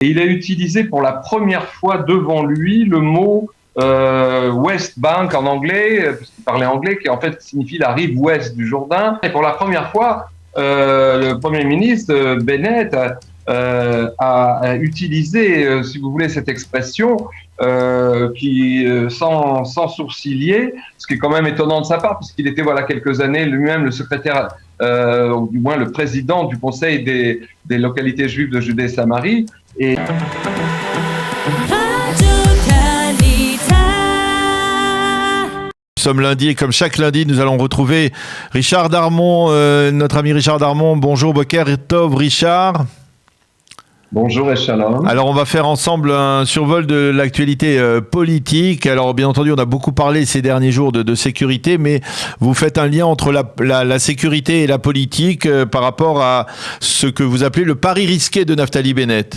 Et il a utilisé pour la première fois devant lui le mot West Bank en anglais, puisqu'il parlait anglais, qui en fait signifie la rive ouest du Jourdain. Et pour la première fois, le Premier ministre Bennett a utilisé, si vous voulez, cette expression sans sourciller, ce qui est quand même étonnant de sa part, puisqu'il était voilà quelques années lui-même le secrétaire, ou du moins le président du Conseil des localités juives de Judée et Samarie. Et Nous sommes lundi et comme chaque lundi, nous allons retrouver Richard Darmon, notre ami Richard Darmon. Bonjour, Boker Tov, Richard. Bonjour et shalom. Alors, on va faire ensemble un survol de l'actualité politique. Alors, bien entendu, on a beaucoup parlé ces derniers jours de sécurité, mais vous faites un lien entre la sécurité et la politique par rapport à ce que vous appelez le pari risqué de Naftali Bennett.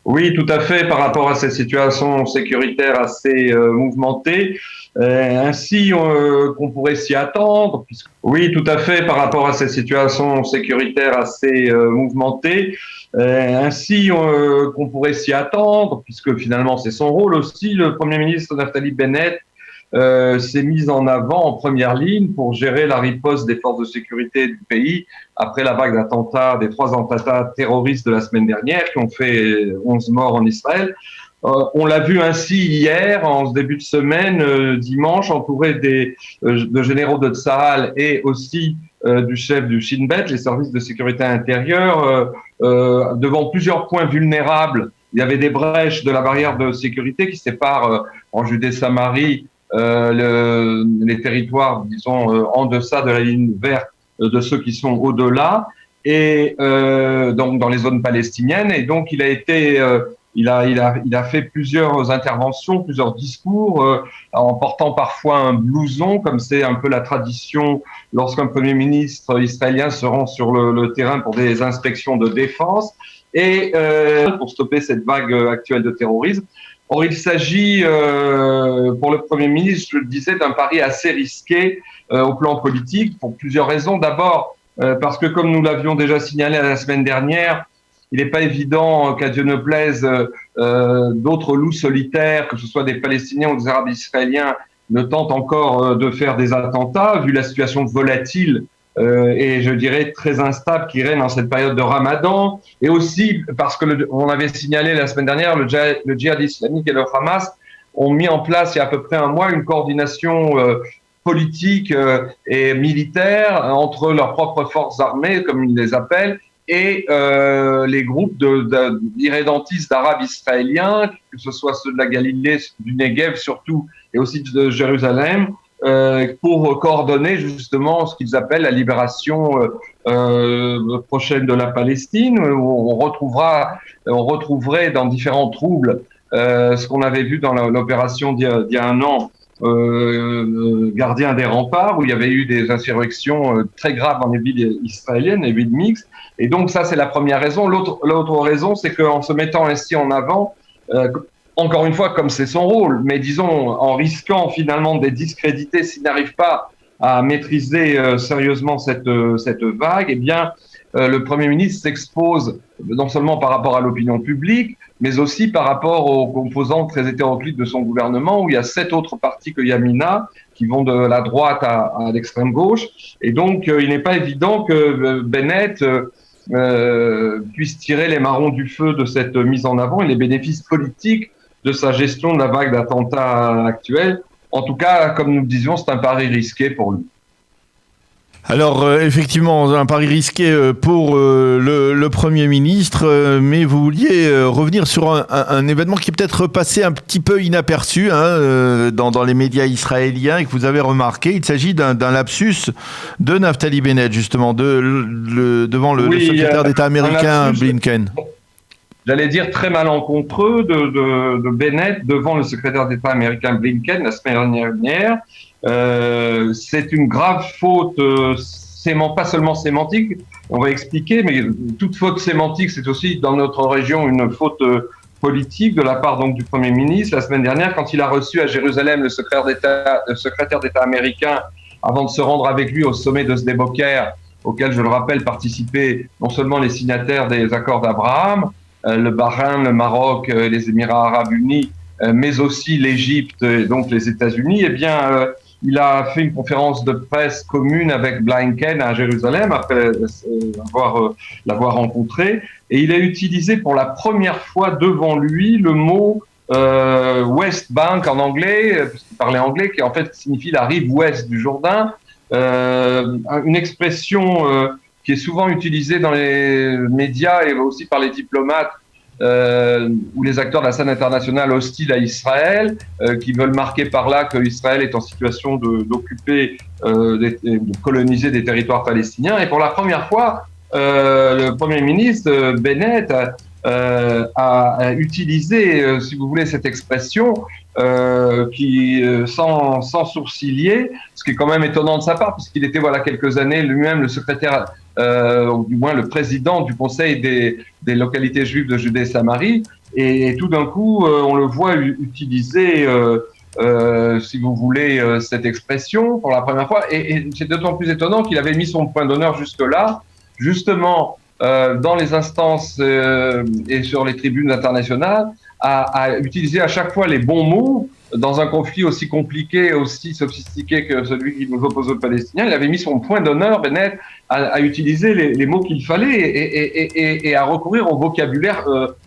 Oui, tout à fait, par rapport à cette situation sécuritaire assez mouvementée, ainsi qu'on pourrait s'y attendre. Oui, tout à fait, par rapport à cette situation sécuritaire assez mouvementée, ainsi qu'on pourrait s'y attendre, puisque finalement c'est son rôle aussi. Le Premier ministre Naftali Bennett s'est mis en avant en première ligne pour gérer la riposte des forces de sécurité du pays après la vague d'attentats, des 3 attentats terroristes de la semaine dernière qui ont fait 11 morts en Israël. On l'a vu ainsi hier, en ce début de semaine, dimanche, entouré de généraux de Tsahal et aussi du chef du Shin Bet, les services de sécurité intérieure, devant plusieurs points vulnérables. Il y avait des brèches de la barrière de sécurité qui séparent en Judée-Samarie les territoires, disons, en deçà de la ligne verte de ceux qui sont au-delà, et donc dans les zones palestiniennes. Et donc il a fait plusieurs interventions, plusieurs discours, en portant parfois un blouson, comme c'est un peu la tradition lorsqu'un Premier ministre israélien se rend sur le terrain pour des inspections de défense, et pour stopper cette vague actuelle de terrorisme. Or, il s'agit pour le Premier ministre, je le disais, d'un pari assez risqué au plan politique pour plusieurs raisons. D'abord, parce que comme nous l'avions déjà signalé la semaine dernière, il n'est pas évident qu'à Dieu ne plaise, d'autres loups solitaires, que ce soit des Palestiniens ou des Arabes israéliens, ne tentent encore de faire des attentats, vu la situation volatile et je dirais très instable qui règne dans cette période de Ramadan, et aussi parce que on avait signalé la semaine dernière, le djihad islamique et le Hamas ont mis en place il y a à peu près un mois une coordination politique et militaire entre leurs propres forces armées, comme ils les appellent, et les groupes d'irrédentistes d'Arabes israéliens, que ce soit ceux de la Galilée, du Negev surtout, et aussi de Jérusalem, pour coordonner justement ce qu'ils appellent la libération prochaine de la Palestine, où on retrouverait dans différents troubles ce qu'on avait vu dans l'opération d'il y a un an, gardien des remparts, où il y avait eu des insurrections très graves dans les villes israéliennes, les villes mixtes. Et donc ça, c'est la première raison. L'autre raison, c'est qu'en se mettant ainsi en avant, encore une fois, comme c'est son rôle, mais disons, en risquant finalement de discréditer s'il n'arrive pas à maîtriser sérieusement cette vague, eh bien, le Premier ministre s'expose non seulement par rapport à l'opinion publique, mais aussi par rapport aux composants très hétéroclites de son gouvernement, où il y a 7 autres partis que Yamina, qui vont de la droite à l'extrême gauche. Et donc, il n'est pas évident que Bennett puisse tirer les marrons du feu de cette mise en avant et les bénéfices politiques de sa gestion de la vague d'attentats actuelle. En tout cas, comme nous le disions, c'est un pari risqué pour lui. Alors, effectivement, un pari risqué pour le Premier ministre, mais vous vouliez revenir sur un événement qui est peut-être passé un petit peu inaperçu dans les médias israéliens et que vous avez remarqué. Il s'agit d'un lapsus de Naftali Bennett, justement, devant le secrétaire d'État américain Blinken. J'allais dire très malencontreux de Bennett devant le secrétaire d'État américain Blinken la semaine dernière. C'est une grave faute, pas seulement sémantique, on va expliquer, mais toute faute sémantique, c'est aussi dans notre région une faute politique de la part donc du Premier ministre la semaine dernière, quand il a reçu à Jérusalem le secrétaire d'État américain avant de se rendre avec lui au sommet de Sde Boker, auquel, je le rappelle, participaient non seulement les signataires des accords d'Abraham, le Bahreïn, le Maroc, les Émirats arabes unis, mais aussi l'Égypte et donc les États-Unis, eh bien, il a fait une conférence de presse commune avec Blinken à Jérusalem après l'avoir rencontré, et il a utilisé pour la première fois devant lui le mot West Bank en anglais, puisqu'il parlait anglais, qui en fait signifie la rive ouest du Jourdain, une expression qui est souvent utilisée dans les médias et aussi par les diplomates ou les acteurs de la scène internationale hostiles à Israël, qui veulent marquer par là qu'Israël est en situation d'occuper, de coloniser des territoires palestiniens. Et pour la première fois, le Premier ministre Bennett a utilisé, si vous voulez, cette expression sans sourciller, ce qui est quand même étonnant de sa part, puisqu'il était quelques années lui-même le secrétaire, ou du moins le président du Conseil des localités juives de Judée et Samarie, et tout d'un coup, on le voit utiliser, si vous voulez, cette expression pour la première fois, et c'est d'autant plus étonnant qu'il avait mis son point d'honneur jusque-là, justement, dans les instances et sur les tribunes internationales, à utiliser à chaque fois les bons mots dans un conflit aussi compliqué, aussi sophistiqué que celui qui nous oppose aux Palestiniens. Il avait mis son point d'honneur, Bennett, à utiliser les mots qu'il fallait et à recourir au vocabulaire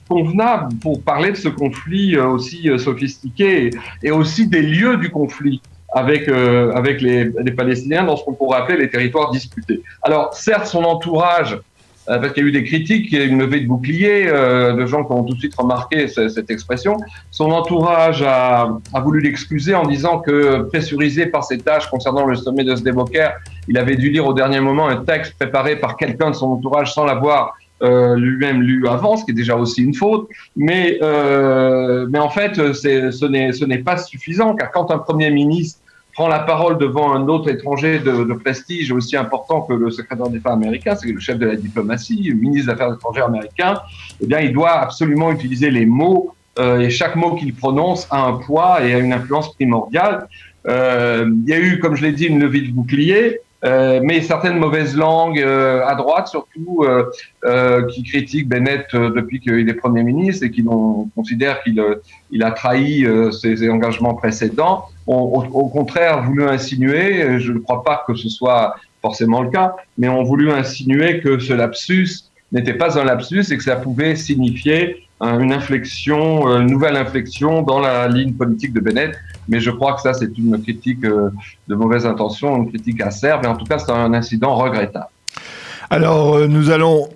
convenable pour parler de ce conflit aussi sophistiqué et aussi des lieux du conflit avec les Palestiniens dans ce qu'on pourrait appeler les territoires disputés. Alors, certes, son entourage, parce qu'il y a eu des critiques, il y a eu une levée de boucliers de gens qui ont tout de suite remarqué cette expression. Son entourage a voulu l'excuser en disant que, pressurisé par ses tâches concernant le sommet de Sde-Boker, il avait dû lire au dernier moment un texte préparé par quelqu'un de son entourage sans l'avoir lui-même lu avant, ce qui est déjà aussi une faute. Mais en fait, ce n'est pas suffisant, car quand un Premier ministre prend la parole devant un autre étranger de prestige aussi important que le secrétaire d'État américain, c'est le chef de la diplomatie, le ministre des Affaires étrangères américain, eh bien, il doit absolument utiliser les mots, et chaque mot qu'il prononce a un poids et a une influence primordiale. Il y a eu, comme je l'ai dit, une levée de bouclier, mais certaines mauvaises langues, à droite surtout, qui critiquent Bennett depuis qu'il est Premier ministre et qui considèrent qu'il a trahi ses engagements précédents, ont au contraire voulu insinuer, je ne crois pas que ce soit forcément le cas, mais ont voulu insinuer que ce lapsus n'était pas un lapsus et que ça pouvait signifier une inflexion, une nouvelle inflexion dans la ligne politique de Bennett. Mais je crois que ça, c'est une critique de mauvaise intention, une critique acerbe, et en tout cas, c'est un incident regrettable. Alors, nous allons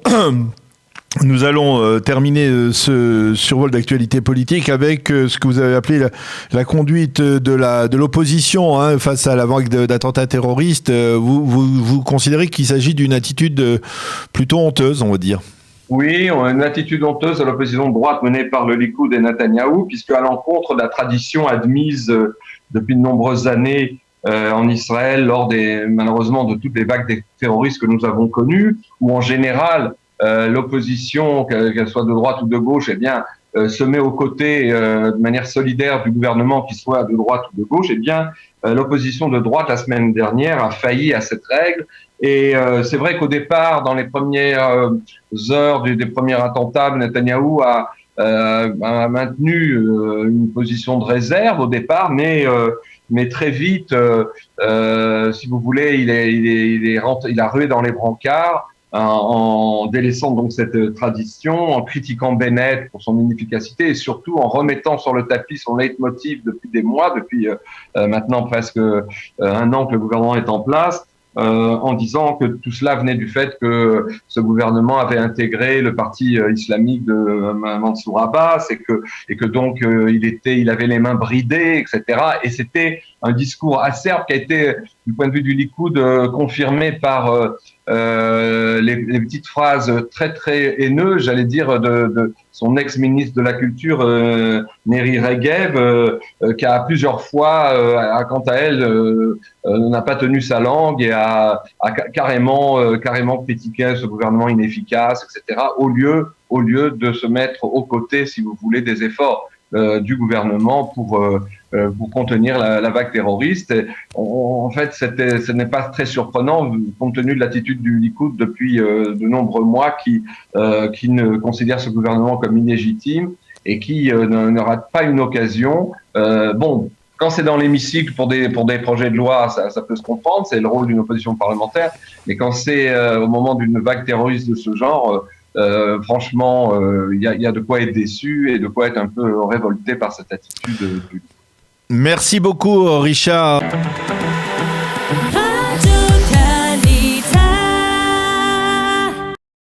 terminer ce survol d'actualité politique avec ce que vous avez appelé la conduite de l'opposition face à la vague d'attentats terroristes. Vous considérez qu'il s'agit d'une attitude plutôt honteuse, on va dire? Oui, une attitude honteuse à l'opposition de droite menée par le Likoud et Netanyahou, puisque à l'encontre de la tradition admise depuis de nombreuses années en Israël, malheureusement de toutes les vagues terroristes que nous avons connues, où en général l'opposition, qu'elle soit de droite ou de gauche, se met aux côtés de manière solidaire du gouvernement, qu'il soit de droite ou de gauche. L'opposition de droite la semaine dernière a failli à cette règle. Et c'est vrai qu'au départ, dans les premières heures des premiers attentats, Netanyahou a maintenu une position de réserve au départ, mais très vite, si vous voulez, il a rué dans les brancards en délaissant donc cette tradition, en critiquant Bennett pour son inefficacité et surtout en remettant sur le tapis son leitmotiv depuis des mois, depuis maintenant presque un an que le gouvernement est en place. En disant que tout cela venait du fait que ce gouvernement avait intégré le parti islamique de Mansour Abbas et que donc il avait les mains bridées, etc. Et c'était un discours acerbe qui a été, du point de vue du Likoud, confirmé par les petites phrases très très haineuses, j'allais dire, de son ex-ministre de la Culture, Miri Regev, qui a plusieurs fois, quant à elle, n'a pas tenu sa langue et a carrément critiqué ce gouvernement inefficace, etc., au lieu de se mettre aux côtés, si vous voulez, des efforts du gouvernement pour contenir la vague terroriste. En fait, ce n'est pas très surprenant compte tenu de l'attitude du Likoud depuis de nombreux mois qui ne considère ce gouvernement comme illégitime et qui ne rate pas une occasion. Bon, quand c'est dans l'hémicycle pour des projets de loi, ça peut se comprendre, c'est le rôle d'une opposition parlementaire, mais quand c'est au moment d'une vague terroriste de ce genre, franchement, il y a de quoi être déçu et de quoi être un peu révolté par cette attitude. Merci beaucoup, Richard.